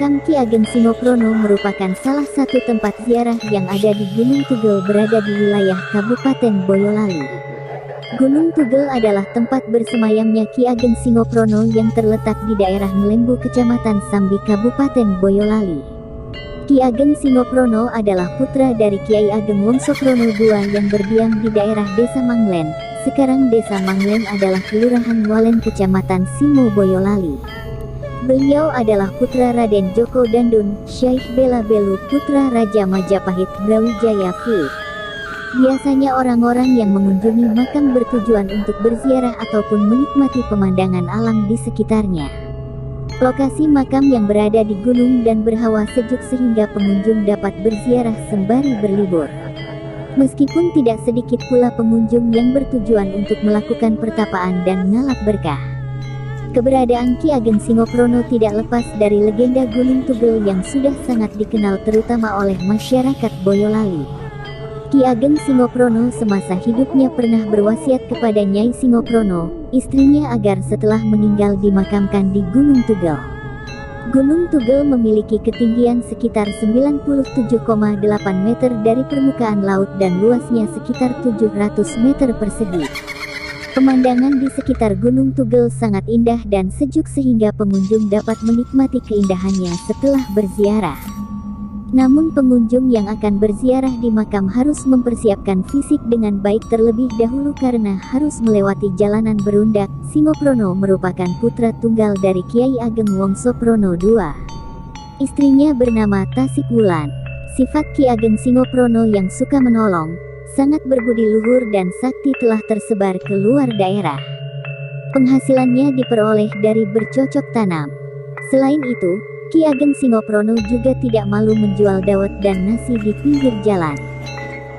Makam Ki Ageng Singoprono merupakan salah satu tempat ziarah yang ada di Gunung Tugel berada di wilayah Kabupaten Boyolali. Gunung Tugel adalah tempat bersemayamnya Ki Ageng Singoprono yang terletak di daerah Ngelembu Kecamatan Sambi Kabupaten Boyolali. Ki Ageng Singoprono adalah putra dari Kiai Ageng Wongsoprono II yang berdiam di daerah Desa Manglen. Sekarang Desa Manglen adalah Kelurahan Walen Kecamatan Simo Boyolali. Beliau adalah putra Raden Joko Dandun, Syaikh Bela Belu, putra Raja Majapahit Brawijaya V. Biasanya orang-orang yang mengunjungi makam bertujuan untuk berziarah ataupun menikmati pemandangan alam di sekitarnya. Lokasi makam yang berada di gunung dan berhawa sejuk sehingga pengunjung dapat berziarah sembari berlibur. Meskipun tidak sedikit pula pengunjung yang bertujuan untuk melakukan pertapaan dan ngalap berkah. Keberadaan Ki Ageng Singoprono tidak lepas dari legenda Gunung Tugel yang sudah sangat dikenal terutama oleh masyarakat Boyolali. Ki Ageng Singoprono semasa hidupnya pernah berwasiat kepada Nyai Singoprono, istrinya agar setelah meninggal dimakamkan di Gunung Tugel. Gunung Tugel memiliki ketinggian sekitar 97,8 meter dari permukaan laut dan luasnya sekitar 700 meter persegi. Pemandangan di sekitar Gunung Tugel sangat indah dan sejuk sehingga pengunjung dapat menikmati keindahannya setelah berziarah. Namun pengunjung yang akan berziarah di makam harus mempersiapkan fisik dengan baik terlebih dahulu karena harus melewati jalanan berundak. Singoprono merupakan putra tunggal dari Kiai Ageng Wongsoprono II. Istrinya bernama Tasik Wulan. Sifat Ki Ageng Singoprono yang suka menolong, sangat berbudi luhur dan sakti telah tersebar ke luar daerah. Penghasilannya diperoleh dari bercocok tanam. Selain itu, Ki Ageng Singoprono juga tidak malu menjual dawet dan nasi di pinggir jalan.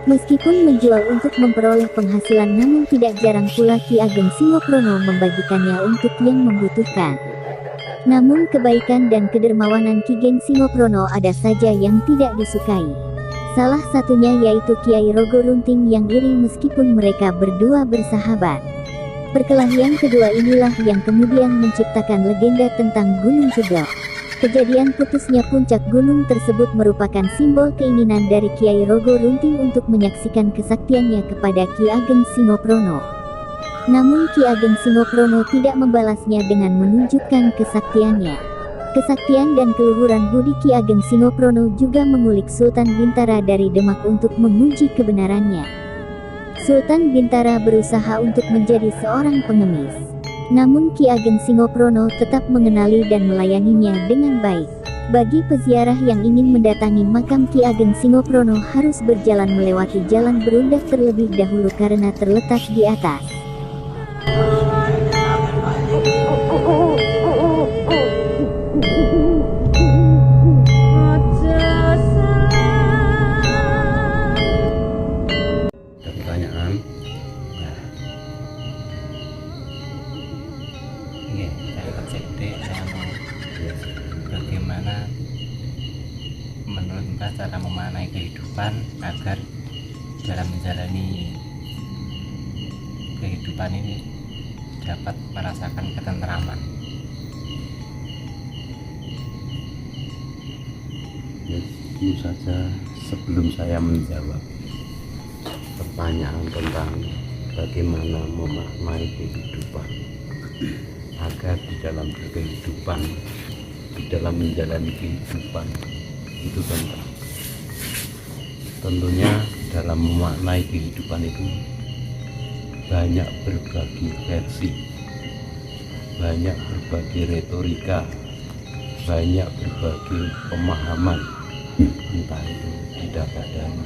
Meskipun menjual untuk memperoleh penghasilan namun tidak jarang pula Ki Ageng Singoprono membagikannya untuk yang membutuhkan. Namun kebaikan dan kedermawanan Ki Ageng Singoprono ada saja yang tidak disukai. Salah satunya yaitu Kiai Rogo Runting yang iri meskipun mereka berdua bersahabat. Perkelahian kedua inilah yang kemudian menciptakan legenda tentang Gunung Tugel. Kejadian putusnya puncak gunung tersebut merupakan simbol keinginan dari Kiai Rogo Runting untuk menyaksikan kesaktiannya kepada Ki Ageng Singoprono. Namun Ki Ageng Singoprono tidak membalasnya dengan menunjukkan kesaktiannya. Kesaktian dan keluhuran budi Ki Ageng Singoprono juga mengulik Sultan Bintara dari Demak untuk menguji kebenarannya. Sultan Bintara berusaha untuk menjadi seorang pengemis. Namun Ki Ageng Singoprono tetap mengenali dan melayaninya dengan baik. Bagi peziarah yang ingin mendatangi makam Ki Ageng Singoprono harus berjalan melewati jalan berundak terlebih dahulu karena terletak di atas. Bagaimana menurut Mbah cara memaknai kehidupan agar dalam menjalani kehidupan ini dapat merasakan ketentraman? Ya, tentu saja sebelum saya menjawab pertanyaan tentang bagaimana memaknai kehidupan agar di dalam kehidupan, di dalam menjalani kehidupan itu tentunya dalam memaknai kehidupan itu banyak berbagi versi, banyak berbagi retorika, banyak berbagi pemahaman, entah itu tidak dari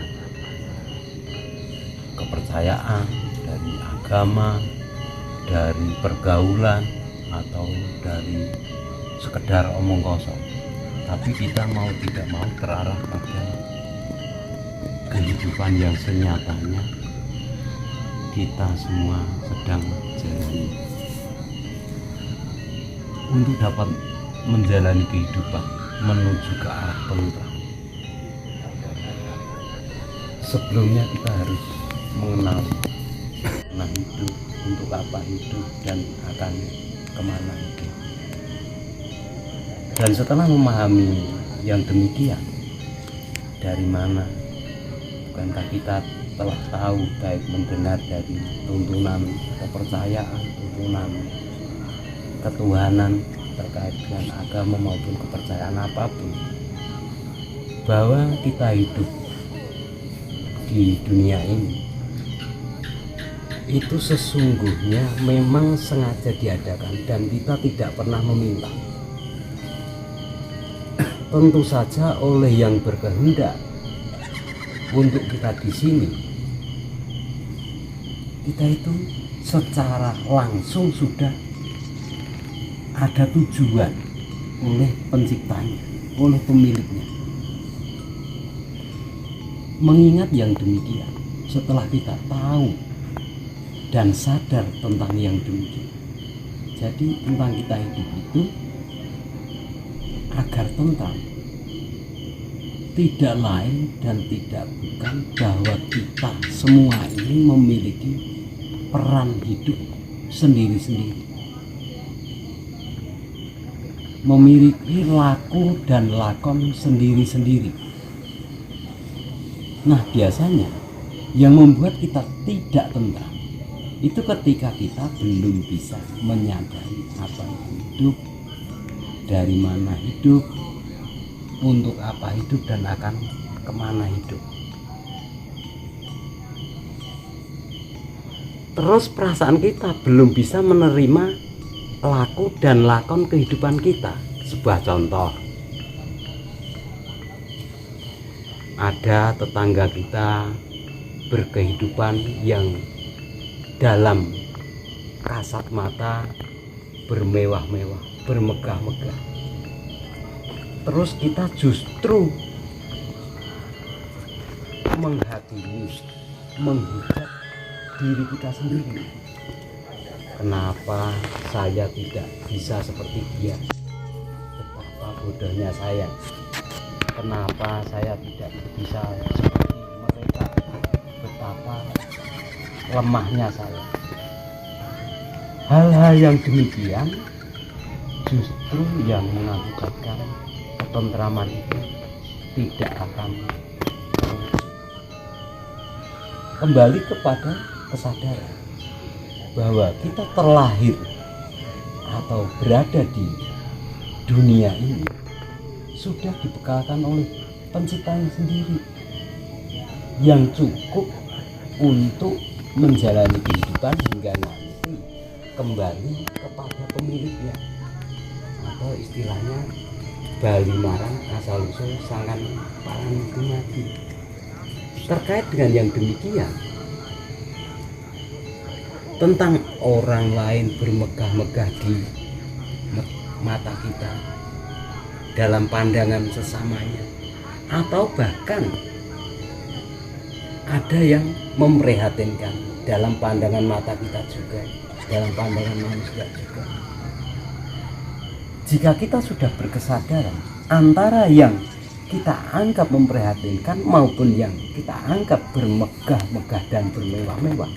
kepercayaan, dari agama, dari pergaulan, atau dari sekedar omong kosong. Tapi kita mau tidak mau terarah pada kehidupan yang senyatanya kita semua sedang jalani. Untuk dapat menjalani kehidupan menuju ke arah tenteram, sebelumnya kita harus mengenal hidup, untuk apa hidup, dan akan kemana hidup. Dan setelah memahami yang demikian, dari mana bukankah kita telah tahu, baik mendengar dari tuntunan kepercayaan, tuntunan ketuhanan terkait dengan agama maupun kepercayaan apapun, bahwa kita hidup di dunia ini itu sesungguhnya memang sengaja diadakan dan kita tidak pernah meminta. Tentu saja oleh yang berkehendak untuk kita di sini, kita itu secara langsung sudah ada tujuan oleh penciptanya, oleh pemiliknya. Mengingat yang demikian, setelah kita tahu dan sadar tentang yang demikian, jadi tentang kita hidup itu agar tentram, tidak lain dan tidak bukan bahwa kita semua ini memiliki peran hidup sendiri-sendiri, memiliki laku dan lakon sendiri-sendiri. Nah, biasanya yang membuat kita tidak tentram itu ketika kita belum bisa menyadari apa itu hidup, dari mana hidup, untuk apa hidup, dan akan kemana hidup. Terus perasaan kita belum bisa menerima laku dan lakon kehidupan kita. Sebuah contoh, ada tetangga kita berkehidupan yang dalam kasat mata bermewah-mewah, bermegah-megah. Terus kita justru menghakimi, menghujat diri kita sendiri. Kenapa saya tidak bisa seperti dia? Betapa bodohnya saya. Kenapa saya tidak bisa seperti mereka? Betapa lemahnya saya. Hal-hal yang demikian justru yang mengakibatkan ketentraman itu tidak akan terwujud. Kembali kepada kesadaran bahwa kita terlahir atau berada di dunia ini sudah dibekalkan oleh penciptanya sendiri yang cukup untuk menjalani kehidupan hingga nanti kembali kepada pemiliknya, atau istilahnya Bali marang asal usul sangan palang dumadi. Terkait dengan yang demikian, tentang orang lain bermegah-megah di mata kita, dalam pandangan sesamanya, atau bahkan ada yang memprihatinkan dalam pandangan mata kita juga, dalam pandangan manusia juga. Jika kita sudah berkesadaran antara yang kita anggap memprihatinkan maupun yang kita anggap bermegah-megah dan bermewah-mewah,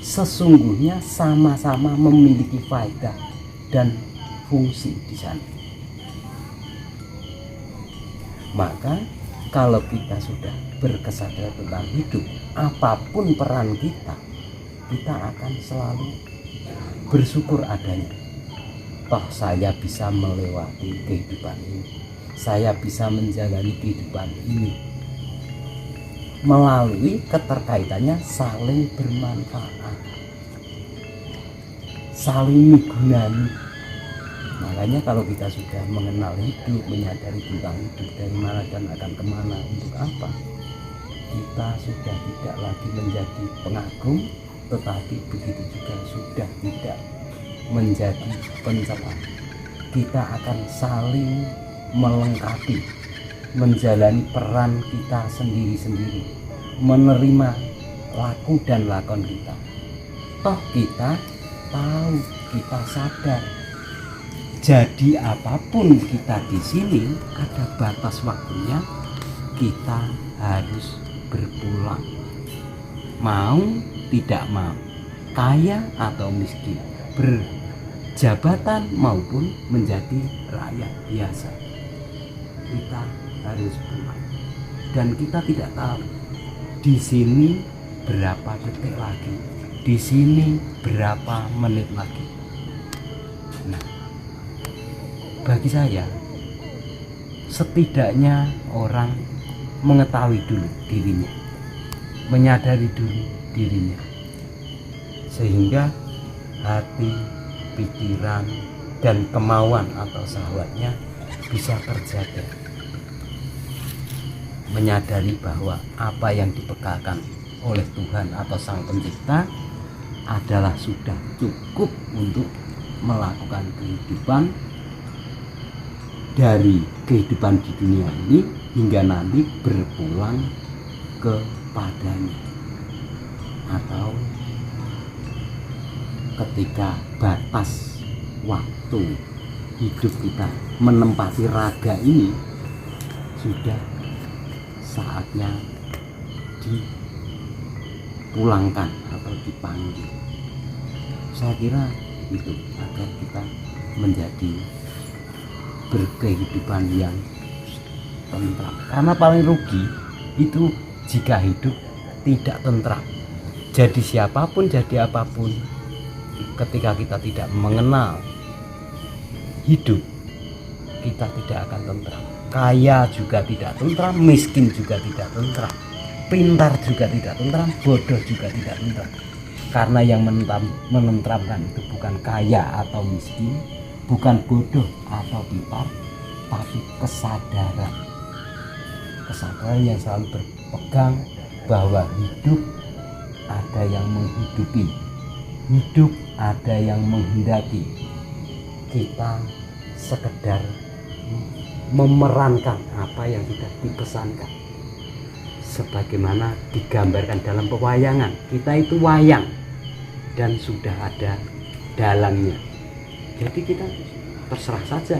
sesungguhnya sama-sama memiliki faedah dan fungsi di sana. Maka kalau kita sudah berkesadaran tentang hidup, apapun peran kita, kita akan selalu bersyukur adanya. Toh saya bisa melewati kehidupan ini, saya bisa menjalani kehidupan ini melalui keterkaitannya saling bermanfaat, saling menggunani. Makanya kalau kita sudah mengenal hidup, menyadari tentang hidup dari mana dan akan kemana, untuk apa, kita sudah tidak lagi menjadi pengagum, tetapi begitu juga sudah tidak menjadi pencela. Kita akan saling melengkapi, menjalani peran kita sendiri-sendiri, menerima laku dan lakon kita. Toh kita tahu, kita sadar. Jadi apapun kita di sini ada batas waktunya, kita harus berpulang. Mau tidak mau, kaya atau miskin, jabatan maupun menjadi rakyat biasa. Kita harus pulang, dan kita tidak tahu di sini berapa detik lagi, di sini berapa menit lagi. Nah, bagi saya setidaknya orang mengetahui dulu dirinya, menyadari dulu dirinya, sehingga hati, pikiran, dan kemauan atau syahwatnya bisa terjaga. Menyadari bahwa apa yang dibekalkan oleh Tuhan atau Sang Pencipta adalah sudah cukup untuk melakukan kehidupan, dari kehidupan di dunia ini hingga nanti berpulang kepadanya, atau ketika batas waktu hidup kita menempati raga ini sudah saatnya dipulangkan atau dipanggil. Saya kira itu, agar kita menjadi berkehidupan yang tentram. Karena paling rugi itu jika hidup tidak tentram. Jadi siapapun, jadi apapun, ketika kita tidak mengenal hidup, kita tidak akan tentram. Kaya juga tidak tentram, miskin juga tidak tentram, pintar juga tidak tentram, bodoh juga tidak tentram. Karena yang menentramkan itu bukan kaya atau miskin, bukan bodoh atau pintar, tapi kesadaran yang selalu berpegang bahwa hidup ada yang menghidupi, hidup ada yang menghendaki. Kita sekedar memerankan apa yang sudah dipesankan, sebagaimana digambarkan dalam pewayangan. Kita itu wayang dan sudah ada dalangnya. Jadi kita terserah saja,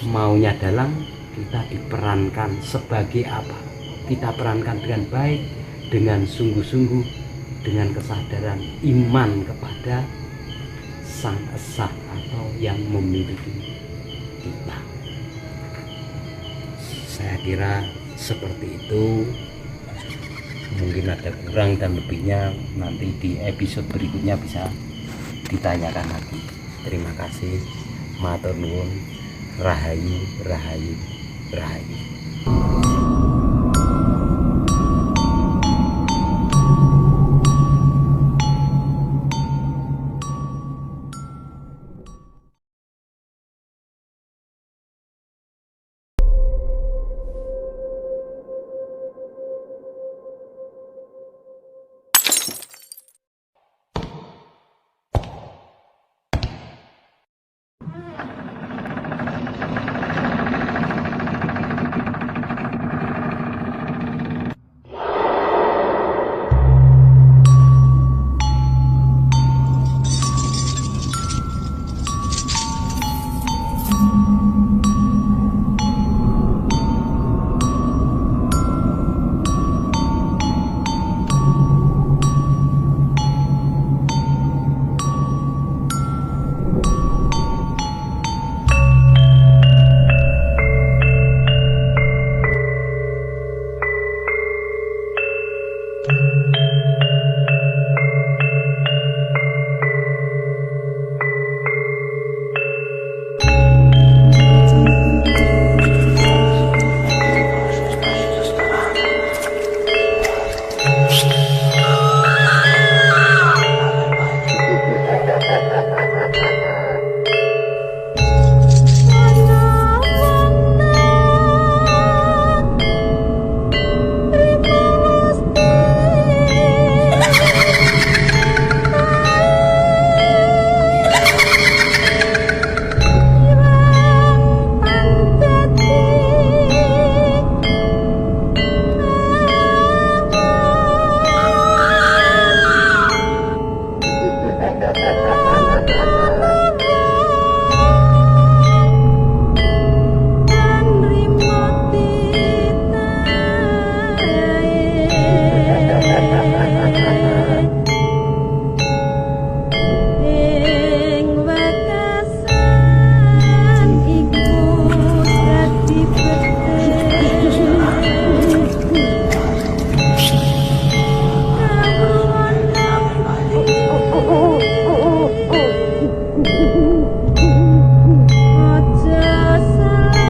maunya dalang, kita diperankan sebagai apa. Kita perankan dengan baik, dengan sungguh-sungguh, dengan kesadaran iman kepada Sang Esa atau yang memiliki kita. Saya kira seperti itu. Mungkin ada kurang dan lebihnya nanti di episode berikutnya bisa ditanyakan lagi. Terima kasih. Matur nuwun. Rahayu, rahayu, rahayu.